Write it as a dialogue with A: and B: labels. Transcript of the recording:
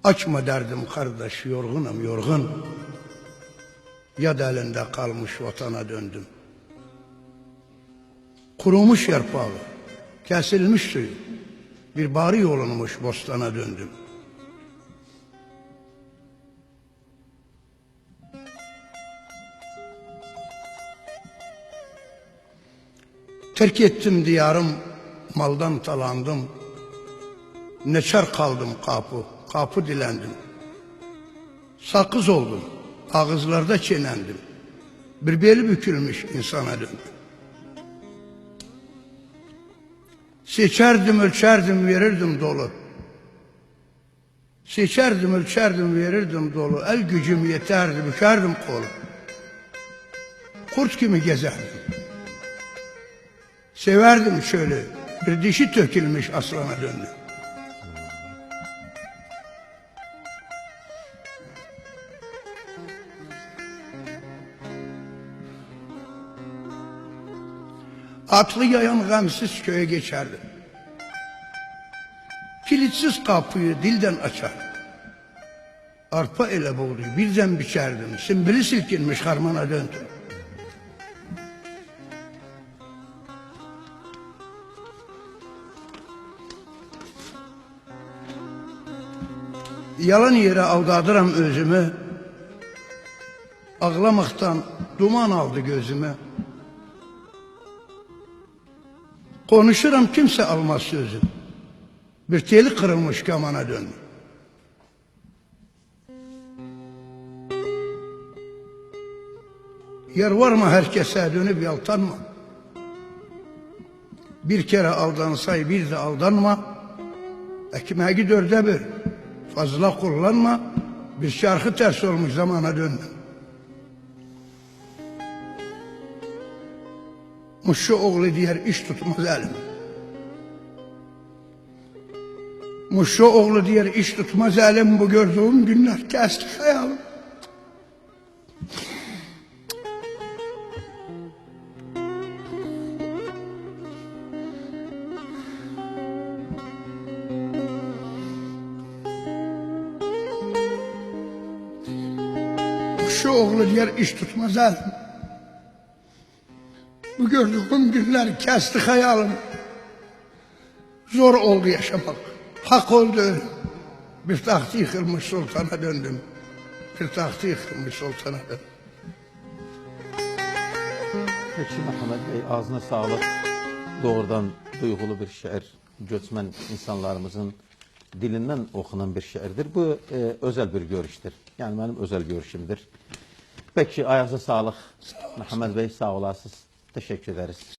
A: Açma derdim kardeş, yorgunum yorgun. Yad elinde kalmış vatana döndüm. Kurumuş yarpağı, kesilmiş suyu, bir bari yolunmuş bostana döndüm. Terk ettim diyarım, maldan talandım. Neçar kaldım kapı dilendim. Sakız oldum, ağızlarda çenendim. Bir beli bükülmüş insana döndüm. Seçerdim, ölçerdim, verirdim dolu. Seçerdim, ölçerdim, verirdim dolu. El gücüm yeterdi, bükerdim kolu. Kurt gibi gezerdim. Severdim şöyle, bir dişi tökülmüş aslana döndüm. Atlı yayan gamsız köye geçerdim. Kilitsiz kapıyı dilden açar. Arpa ele boğduyu birden biçerdim. Simbili silkinmiş harmana döndüm. Yalan yere aldadıram özümü. Ağlamaktan duman aldı gözüme. Konuşuram kimse almaz sözüm. Bir teli kırılmış kamana döndüm. Yer var mı herkese dönüp yaltanma. Bir kere aldansay bir de aldanma. Ekmeği dörde bir. Fazla kullanma. Bir şarkı ters olmuş zamana döndüm. Muşu oğlu diğer iş tutmaz elim. Muşu oğlu diğer iş tutmaz elim. Bu gördüğüm günler kesti hayalım. Muşu oğlu diğer iş tutmaz elim. Bu gördüğüm günler kesti hayalım. Zor oldu yaşamak. Hak oldu. Bir tahtı yıkılmış sultana döndüm. Bir tahtı yıkılmış sultana döndüm.
B: Peki Mehmet Bey, ağzına sağlık. Doğrudan duygulu bir şiir. Göçmen insanlarımızın dilinden okunan bir şiirdir. Bu özel bir görüştür. Yani benim özel görüşümdür. Peki ayağınıza sağlık. Mehmet Bey, sağ olasınız. Teşekkür ederiz.